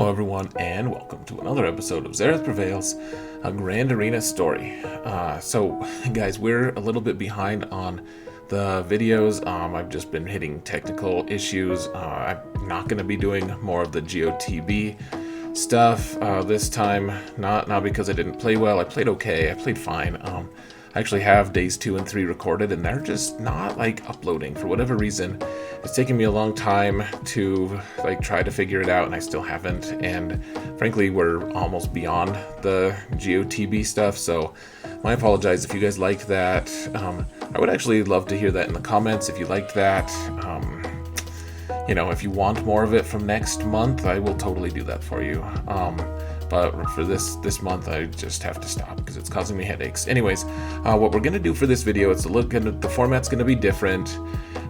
Hello everyone, and welcome to another episode of Xaereth Prevails, a Grand Arena story. So guys, we're a little bit behind on the videos. I've just been hitting technical issues. I'm not going to be doing more of the GOTB stuff this time, not because I didn't play well. I played okay, I played fine. I actually have days 2 and 3 recorded, and they're just not like uploading for whatever reason. It's taken me a long time to try to figure it out, and I still haven't. And frankly, we're almost beyond the GOTB stuff, so I apologize if you guys liked that. I would actually love to hear that in the comments if you liked that. You know, if you want more of it from next month, I will totally do that for you. But for this month, I just have to stop because it's causing me headaches. Anyways, what we're gonna do for this video is the format's gonna be different,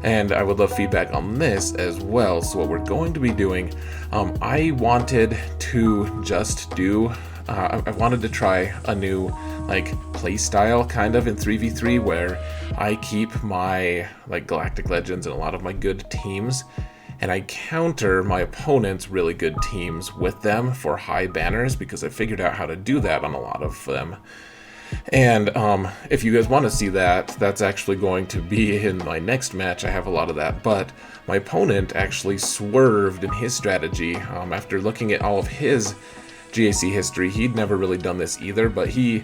and I would love feedback on this as well. So what we're going to be doing, I wanted to just do, I wanted to try a new play style kind of in 3v3 where I keep my Galactic Legends and a lot of my good teams, and I counter my opponent's really good teams with them for high banners, because I figured out how to do that on a lot of them. And if you guys want to see that, that's actually going to be in my next match. I have a lot of that, but my opponent actually swerved in his strategy. After looking at all of his GAC history, he'd never really done this either, but he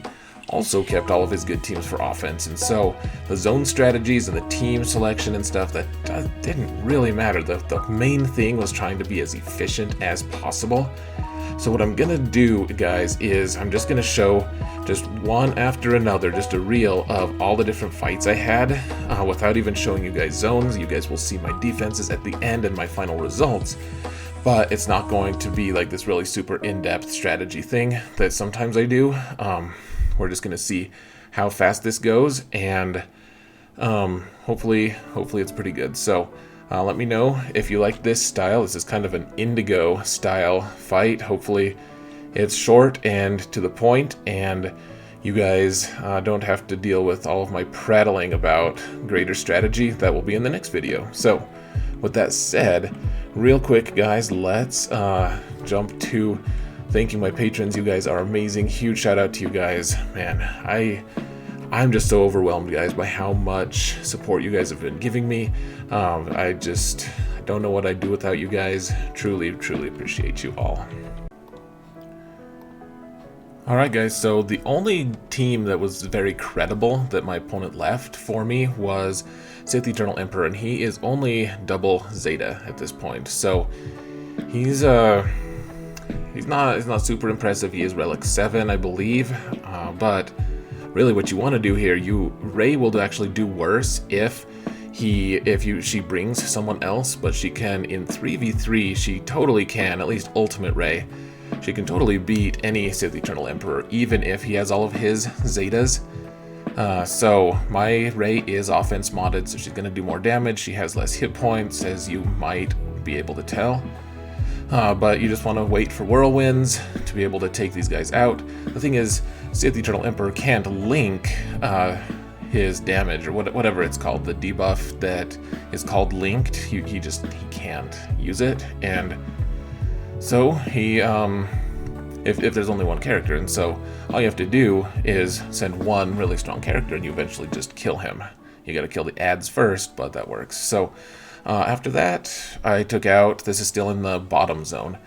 also kept all of his good teams for offense, and so the zone strategies and the team selection and stuff, that didn't really matter. The main thing was trying to be as efficient as possible. So what I'm gonna do, guys, is I'm just gonna show just one after another, just a reel of all the different fights I had without even showing you guys zones. You guys will see my defenses at the end and my final results, but it's not going to be like this really super in-depth strategy thing that sometimes I do. We're just gonna see how fast this goes, and hopefully it's pretty good. So let me know if you like this style. This is kind of an Indigo style fight. Hopefully it's short and to the point, and you guys don't have to deal with all of my prattling about greater strategy. That will be in the next video. So with that said, real quick guys, let's jump to thanking my patrons. You guys are amazing. Huge shout out to you guys. Man, I'm just so overwhelmed, guys, by how much support you guys have been giving me. I don't know what I'd do without you guys. Truly appreciate you all. Alright guys, so the only team that was very credible that my opponent left for me was Sith Eternal Emperor, and he is only double Zeta at this point. So he's not super impressive. He is Relic 7, I believe, but really what you want to do here, Rey will actually do worse if she brings someone else, but she can in 3v3, she totally can, at least Ultimate Rey, she can totally beat any Sith Eternal Emperor, even if he has all of his Zetas. So my Rey is offense modded, so she's going to do more damage. She has less hit points, as you might be able to tell. But you just want to wait for whirlwinds to be able to take these guys out. The thing is, Sith Eternal Emperor can't link his damage, or whatever it's called, the debuff that is called linked. He can't use it, and so he if there's only one character, and so all you have to do is send one really strong character, and you eventually just kill him. You got to kill the ads first, but that works. So after that, I took out, this is still in the bottom zone.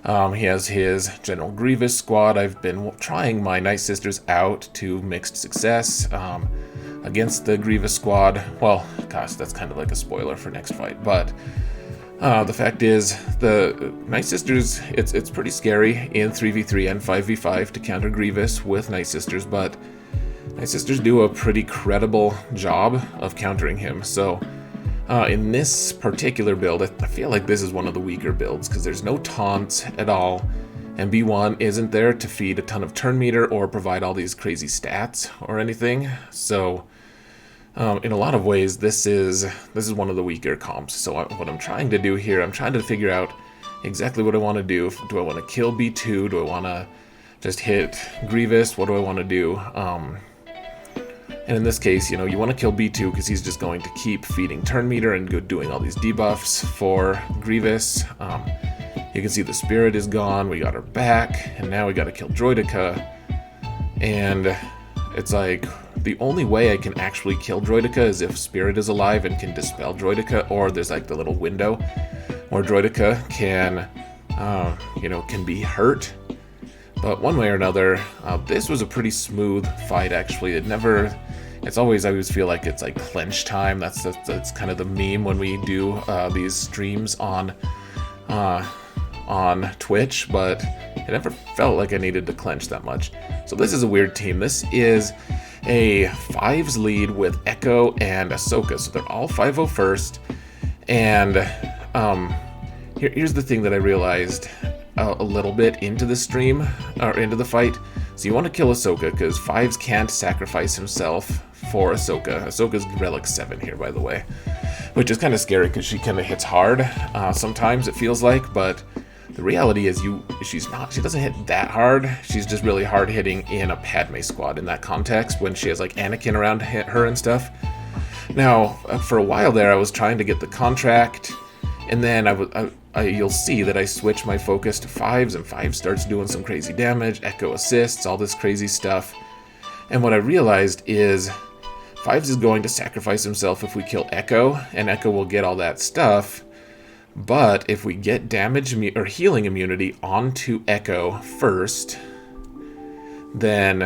He has his General Grievous squad. I've been trying my Nightsisters out to mixed success against the Grievous squad. Well, gosh, that's kind of like a spoiler for next fight, but the fact is, the Nightsisters, it's pretty scary in 3v3 and 5v5 to counter Grievous with Nightsisters, but Nightsisters do a pretty credible job of countering him. So in this particular build, I feel like this is one of the weaker builds, because there's no taunts at all, and B1 isn't there to feed a ton of turn meter or provide all these crazy stats or anything. So in a lot of ways, this is one of the weaker comps. So what I'm trying to do here, I'm trying to figure out exactly what I want to do. Do I want to kill B2? Do I want to just hit Grievous? What do I want to do? And in this case, you want to kill B2 because he's just going to keep feeding turn meter and doing all these debuffs for Grievous. You can see the spirit is gone, we got her back, and now we gotta kill Droidica. And it's like, the only way I can actually kill Droidica is if Spirit is alive and can dispel Droidica, or there's like the little window where Droidica can, can be hurt. But one way or another, this was a pretty smooth fight, actually. I always feel like it's like clench time. That's kind of the meme when we do these streams on Twitch, but it never felt like I needed to clench that much. So this is a weird team. This is a 5s lead with Echo and Ahsoka. So they're all 501st. And here's the thing that I realized a little bit into the stream, or into the fight. So you want to kill Ahsoka, because 5s can't sacrifice himself for Ahsoka. Ahsoka's Relic 7 here, by the way. Which is kind of scary, because she kind of hits hard. Sometimes it feels like, but the reality is she doesn't hit that hard. She's just really hard hitting in a Padme squad in that context, when she has like Anakin around her and stuff. Now, for a while there, I was trying to get the contract, and then you'll see that I switch my focus to 5s, and 5 starts doing some crazy damage, Echo assists, all this crazy stuff. And what I realized is 5s is going to sacrifice himself if we kill Echo, and Echo will get all that stuff. But if we get damage or healing immunity onto Echo first, then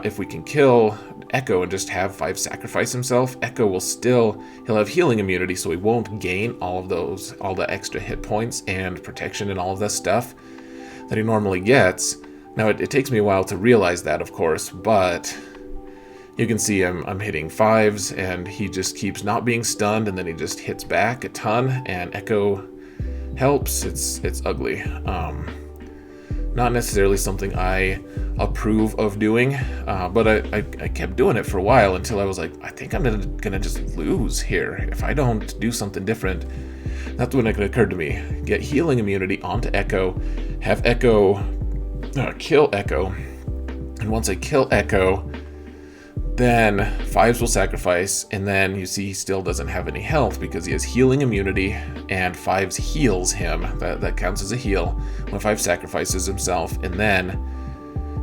if we can kill Echo and just have 5 sacrifice himself, Echo he'll have healing immunity, so he won't gain all the extra hit points and protection and all of that stuff that he normally gets. Now it takes me a while to realize that, of course, but you can see I'm hitting 5s, and he just keeps not being stunned, and then he just hits back a ton, and Echo helps. It's ugly. Not necessarily something I approve of doing, but I kept doing it for a while until I was like, I think I'm gonna just lose here if I don't do something different. That's when it occurred to me. Get healing immunity onto Echo, have Echo kill Echo, and once I kill Echo, then 5s will sacrifice, and then you see he still doesn't have any health because he has healing immunity, and 5s heals him. That counts as a heal when 5 sacrifices himself, and then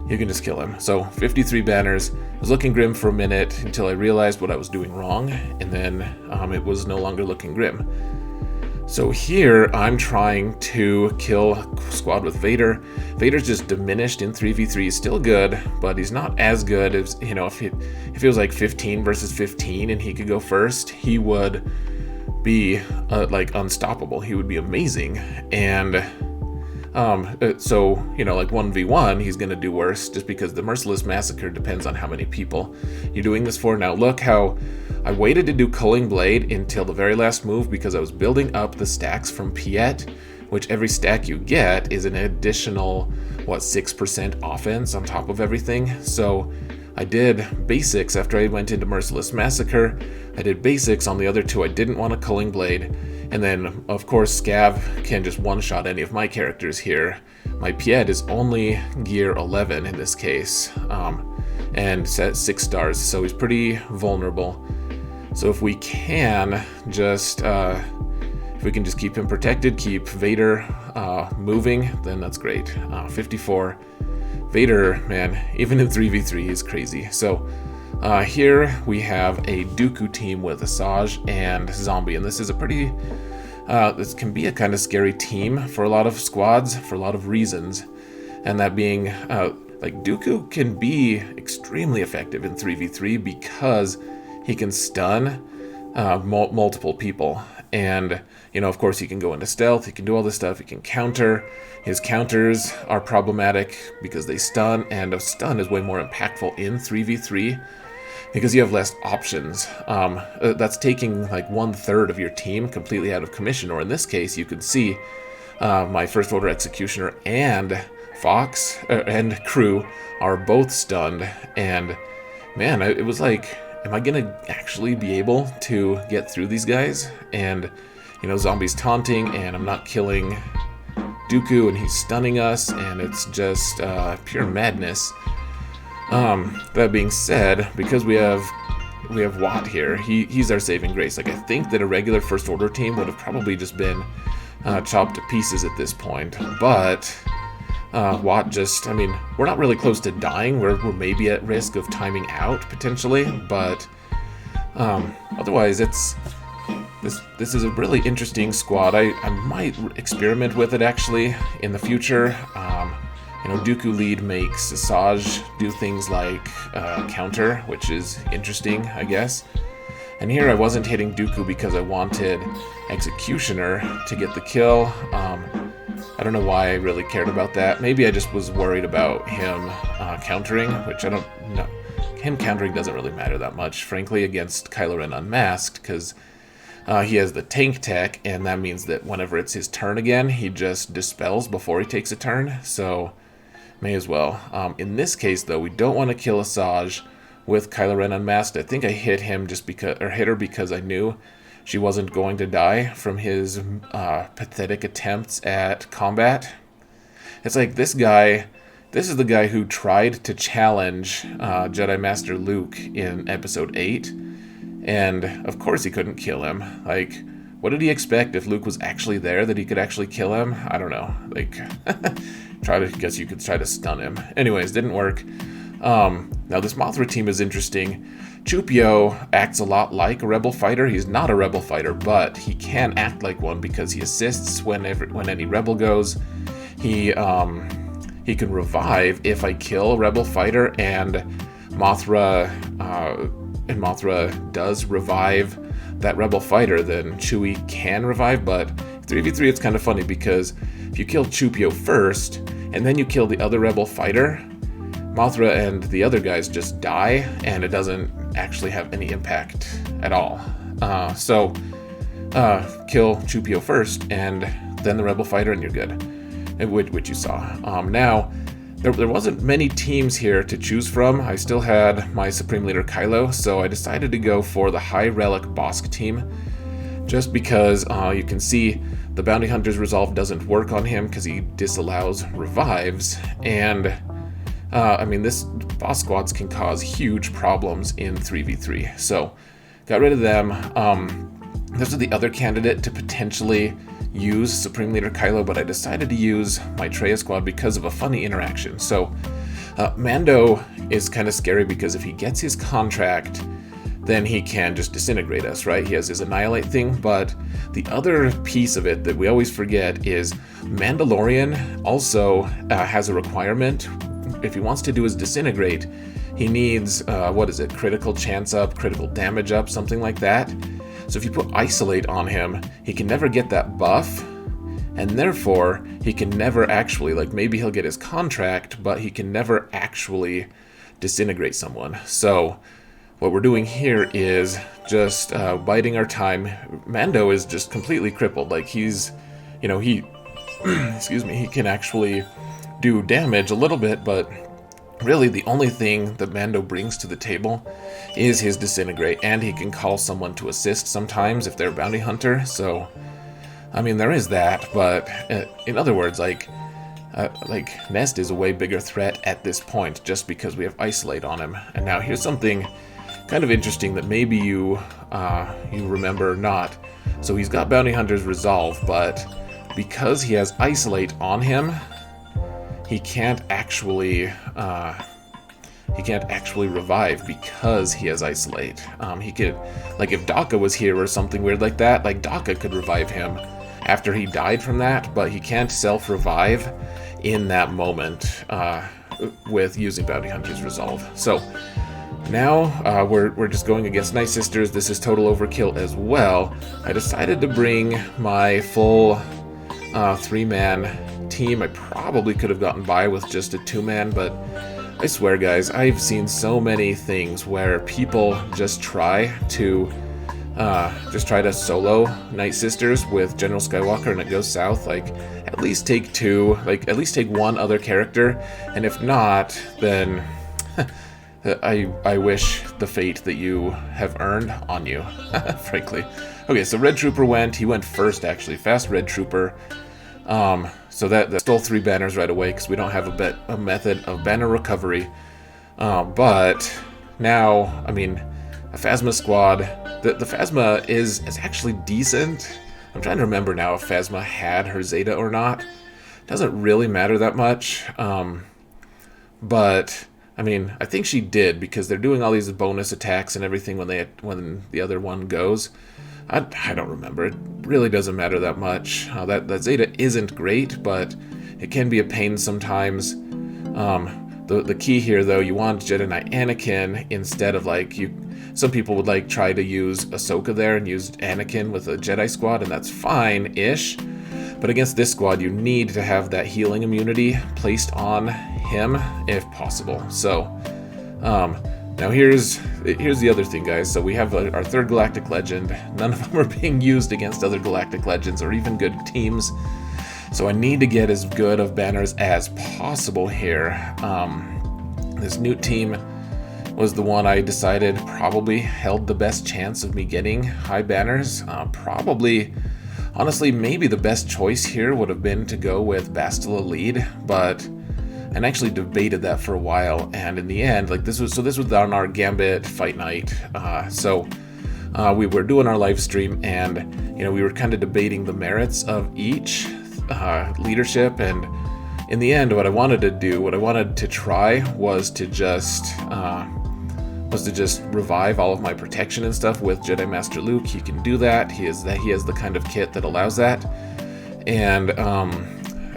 you can just kill him. So 53 banners. It was looking grim for a minute until I realized what I was doing wrong, and then it was no longer looking grim. So here I'm trying to kill squad with Vader. Vader's just diminished in 3v3. He's still good, but he's not as good as, if it was like 15 versus 15 and he could go first, he would be like unstoppable. He would be amazing. And so, like 1v1, he's going to do worse just because the Merciless Massacre depends on how many people you're doing this for. Now look how I waited to do Culling Blade until the very last move because I was building up the stacks from Piet, which every stack you get is an additional, 6% offense on top of everything. So I did basics after I went into Merciless Massacre. I did basics on the other two. I didn't want a Culling Blade. And then, of course, Scav can just one-shot any of my characters here. My Piet is only gear 11 in this case, and set 6 stars, so he's pretty vulnerable. So if we can just keep him protected, keep Vader moving, then that's great. 54. Vader, man, even in 3v3, he's crazy. So here we have a Dooku team with Asajj and Zombie, and this is a pretty, this can be a kind of scary team for a lot of squads for a lot of reasons, and that being, like Dooku can be extremely effective in 3v3 because he can stun multiple people, and of course he can go into stealth, he can do all this stuff, he can counter. His counters are problematic because they stun, and a stun is way more impactful in 3v3 because you have less options. That's taking like 1/3 of your team completely out of commission, or in this case you can see my First Order Executioner and Fox and crew are both stunned, and man, it was like, am I gonna actually be able to get through these guys? And Zombie's taunting, and I'm not killing Dooku, and he's stunning us, and it's just pure madness. That being said, because we have Watt here, he's our saving grace. Like, I think that a regular First Order team would have probably just been chopped to pieces at this point. But Watt just, I mean, we're not really close to dying. We're maybe at risk of timing out potentially, but otherwise this is a really interesting squad. I might experiment with it actually in the future. You know, Dooku lead makes Asajj do things like counter, which is interesting, I guess. And here I wasn't hitting Dooku because I wanted Executioner to get the kill. I don't know why I really cared about that. Maybe I just was worried about him countering, which I don't know. Him countering doesn't really matter that much, frankly, against Kylo Ren Unmasked, because he has the tank tech, and that means that whenever it's his turn again, he just dispels before he takes a turn, so may as well. In this case, though, we don't want to kill Asajj with Kylo Ren Unmasked. I think I hit him just because, or hit her because I knew she wasn't going to die from his pathetic attempts at combat. It's like this guy, this is the guy who tried to challenge Jedi Master Luke in Episode 8, and of course he couldn't kill him. Like, what did he expect if Luke was actually there, that he could actually kill him? I don't know. Like, guess you could try to stun him. Anyways, didn't work. Now this Mothra team is interesting. Chewpio acts a lot like a rebel fighter. He's not a rebel fighter, but he can act like one because he assists when any rebel goes. He can revive if I kill a rebel fighter, and Mothra does revive that rebel fighter, then Chewie can revive. But 3v3 it's kind of funny because if you kill Chewpio first and then you kill the other rebel fighter, Mothra and the other guys just die, and it doesn't actually have any impact at all. So kill Chewpio first, and then the rebel fighter, and you're good, which you saw. Now, there wasn't many teams here to choose from. I still had my Supreme Leader Kylo, so I decided to go for the High Relic Bossk team, just because you can see the Bounty Hunter's Resolve doesn't work on him because he disallows revives, and I mean, this boss squads can cause huge problems in 3v3, so got rid of them. This is the other candidate to potentially use Supreme Leader Kylo, but I decided to use my Traya squad because of a funny interaction. So Mando is kind of scary because if he gets his contract, then he can just disintegrate us, right? He has his Annihilate thing, but the other piece of it that we always forget is Mandalorian also has a requirement. If he wants to do his disintegrate, he needs, critical chance up, critical damage up, something like that. So if you put isolate on him, he can never get that buff, and therefore he can never actually, like, maybe he'll get his contract, but he can never actually disintegrate someone. So what we're doing here is just biding our time. Mando is just completely crippled. Like, he's, you know, he can actually do damage a little bit, but really the only thing that Mando brings to the table is his disintegrate, and he can call someone to assist sometimes if they're a bounty hunter. So I mean, there is that, but in other words, like Nest is a way bigger threat at this point just because we have isolate on him. And now here's something kind of interesting that maybe you remember or not. So he's got bounty hunter's resolve, but because he has isolate on him, he can't actually revive because he has isolate. He could, like, if Daka was here or something weird like that, like Daka could revive him after he died from that, but he can't self-revive in that moment with using bounty hunter's resolve. So now we're just going against Nightsisters. This is total overkill as well. I decided to bring my full 3-man team. I probably could have gotten by with just a 2-man, but I swear, guys, I've seen so many things where people just try to solo Nightsisters with General Skywalker and it goes south. Like, at least take 2, like, at least take 1 other character, and if not, then I wish the fate that you have earned on you, frankly. Okay, so Red Trooper he went first, actually. Fast Red Trooper. So that stole 3 banners right away because we don't have a method of banner recovery. But now, I mean, a Phasma squad, the Phasma is actually decent. I I'm trying to remember now if Phasma had her Zeta or not. Doesn't really matter that much. But I mean, I think she did, because they're doing all these bonus attacks and everything when the other one goes. I don't remember. It really doesn't matter that much. That Zeta isn't great, but it can be a pain sometimes. The key here, though, you want Jedi Knight Anakin instead of, like, some people would, like, try to use Ahsoka there and use Anakin with a Jedi squad, and that's fine-ish. But against this squad, you need to have that healing immunity placed on him, if possible. So, now here's the other thing, guys. So we have our third Galactic Legend. None of them are being used against other Galactic Legends or even good teams. So I need to get as good of banners as possible here. This Nute team was the one I decided probably held the best chance of me getting high banners. Probably, honestly, maybe the best choice here would have been to go with Bastila lead, but I actually debated that for a while, and in the end, like this was on our Gambit fight night. We were doing our live stream, and we were kind of debating the merits of each leadership, and in the end, what I wanted to try was to just revive all of my protection and stuff with Jedi Master Luke. He can do that. He has the kind of kit that allows that, and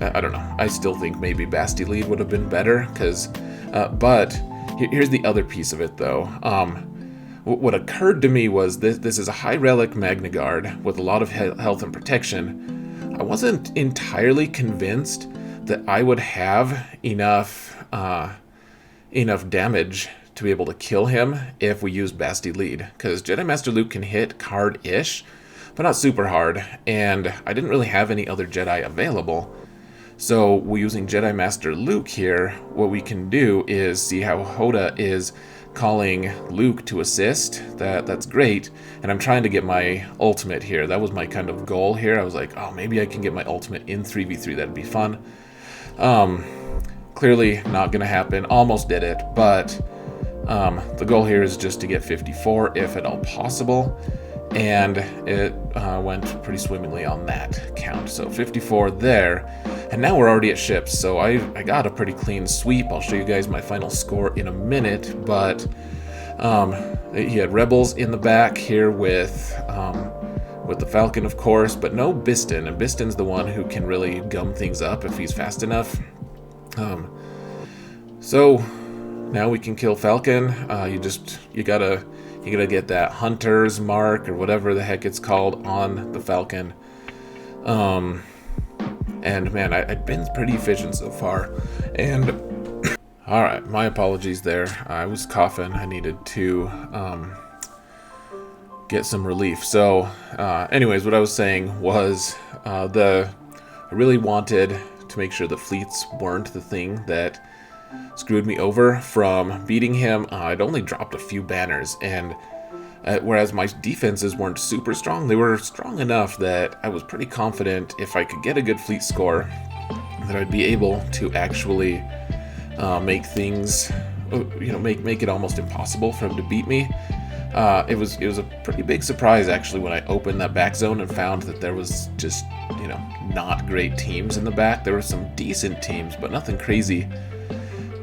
I don't know. I still think maybe Basti lead would have been better, but here's the other piece of it, though. What occurred to me was this is a high relic Magna Guard with a lot of health and protection. I wasn't entirely convinced that I would have enough damage to be able to kill him if we use Basti lead, because Jedi Master Luke can hit hard-ish, but not super hard, and I didn't really have any other Jedi available. So we're using Jedi Master Luke here. What we can do is see how Holdo is calling Luke to assist. That's great, and I'm trying to get my ultimate here. That was my kind of goal here. I was like, oh, maybe I can get my ultimate in 3v3. That'd be fun. Clearly not gonna happen. Almost did it, but the goal here is just to get 54 if at all possible, and it went pretty swimmingly on that count. So 54 there, and now we're already at ships, so I got a pretty clean sweep. I'll show you guys my final score in a minute, but he had Rebels in the back here with the Falcon, of course, but no Biston, and Biston's the one who can really gum things up if he's fast enough. So now we can kill Falcon. You gotta get that hunter's mark or whatever the heck it's called on the Falcon. And man, I've been pretty efficient so far. And all right, my apologies there. I was coughing. I needed to get some relief. So, anyways, what I was saying was I really wanted to make sure that fleets weren't the thing that screwed me over from beating him. I'd only dropped a few banners, and whereas my defenses weren't super strong, they were strong enough that I was pretty confident if I could get a good fleet score that I'd be able to actually make things, make it almost impossible for him to beat me. It was a pretty big surprise, actually, when I opened that back zone and found that there was just, not great teams in the back. There were some decent teams, but nothing crazy.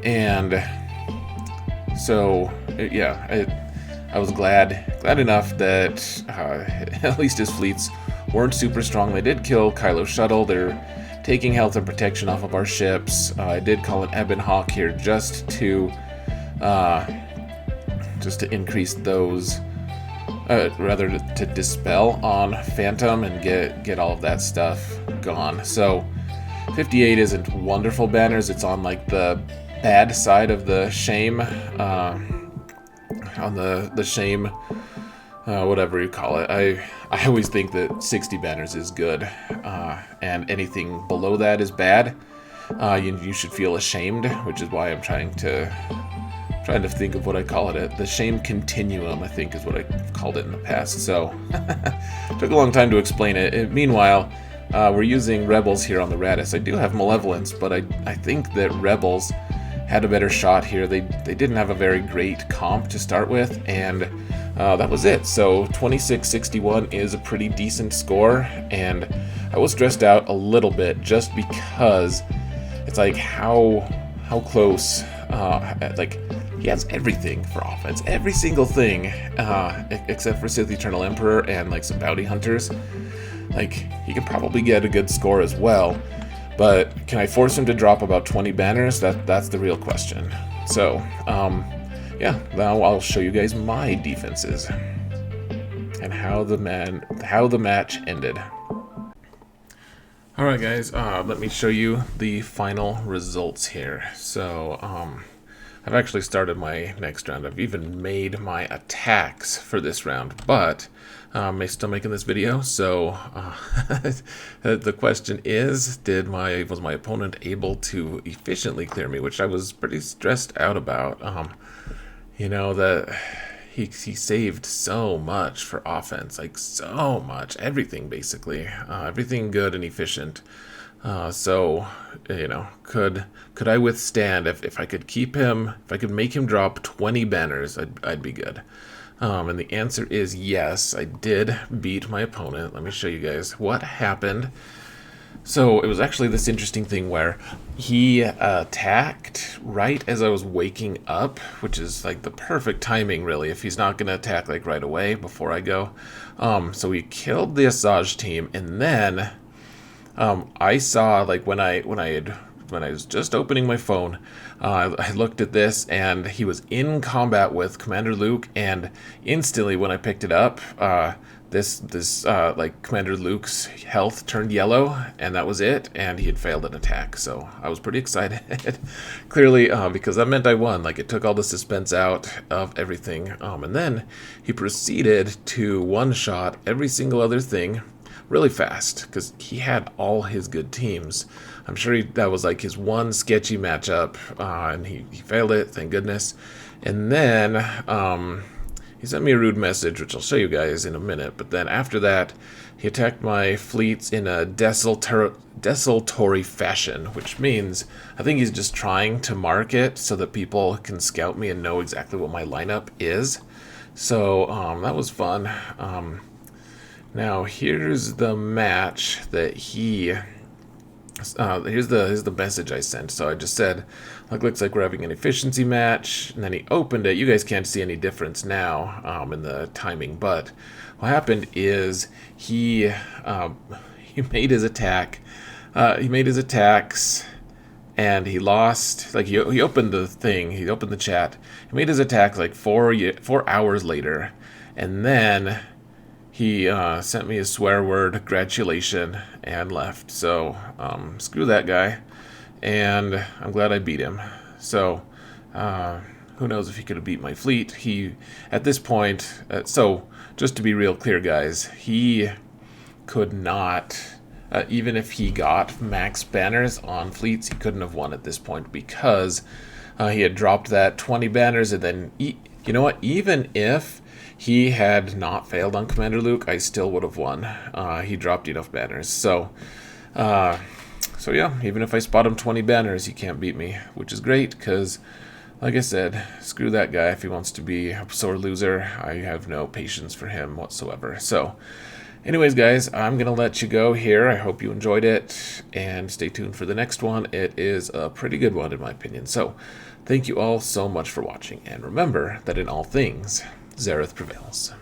And so, yeah, I was glad enough that at least his fleets weren't super strong. They did kill Kylo's shuttle. They're taking health and protection off of our ships. I did call an Ebon Hawk here just to increase those, rather to dispel on Phantom and get all of that stuff gone. So 58 isn't wonderful banners. It's on like the bad side of the shame, on the shame, whatever you call it. I always think that 60 banners is good, and anything below that is bad. You should feel ashamed, which is why I'm trying to think of what I call it. The shame continuum, I think, is what I've called it in the past. So took a long time to explain it. Meanwhile, we're using Rebels here on the Raddus. I do have Malevolence, but I think that Rebels had a better shot here. They didn't have a very great comp to start with, and that was it. So 2661 is a pretty decent score, and I was stressed out a little bit just because it's like how close, like he has everything for offense, every single thing, except for Sith Eternal Emperor and like some bounty hunters. Like he could probably get a good score as well, but can I force him to drop about 20 banners? That's the real question. So yeah, now I'll show you guys my defenses and how the match ended. Alright guys, let me show you the final results here. So, I've actually started my next round. I've even made my attacks for this round, but I'm still making this video, so the question is, was my opponent able to efficiently clear me, which I was pretty stressed out about. You know, that he saved so much for offense, like so much, everything basically, everything good and efficient. So, you know, could I withstand if I could keep him, if I could make him drop 20 banners, I'd be good. And the answer is yes, I did beat my opponent. Let me show you guys what happened. So it was actually this interesting thing where he attacked right as I was waking up, which is like the perfect timing really, if he's not going to attack like right away before I go. So he killed the Asajj team, and then I saw, like, when I was just opening my phone, I looked at this, and he was in combat with Commander Luke, and instantly when I picked it up, like Commander Luke's health turned yellow, and that was it, and he had failed an attack. So I was pretty excited, clearly, because that meant I won. Like, it took all the suspense out of everything, and then he proceeded to one-shot every single other thing really fast, because he had all his good teams. I'm sure that was like his one sketchy matchup, and he failed it, thank goodness. And then he sent me a rude message, which I'll show you guys in a minute, but then after that, he attacked my fleets in a desultory fashion, which means I think he's just trying to mark it so that people can scout me and know exactly what my lineup is. So that was fun. Now here's the match that he... here's the message I sent. So I just said, looks like we're having an efficiency match, and then he opened it. You guys can't see any difference now in the timing, but what happened is he made his attack. He made his attacks, and he lost. Like he opened the thing. He opened the chat. He made his attack like 4 hours later, and then he sent me a swear word, gratulation, and left. So, screw that guy. And I'm glad I beat him. So, who knows if he could have beat my fleet. He, at this point, so, just to be real clear, guys, he could not, even if he got max banners on fleets, he couldn't have won at this point because he had dropped that 20 banners, and then, you know what, even if he had not failed on Commander Luke, I still would have won. He dropped enough banners. So yeah, even if I spot him 20 banners, he can't beat me, which is great, because, like I said, screw that guy if he wants to be a sore loser. I have no patience for him whatsoever. So, anyways, guys, I'm going to let you go here. I hope you enjoyed it, and stay tuned for the next one. It is a pretty good one, in my opinion. So, thank you all so much for watching, and remember that in all things, Xaereth prevails.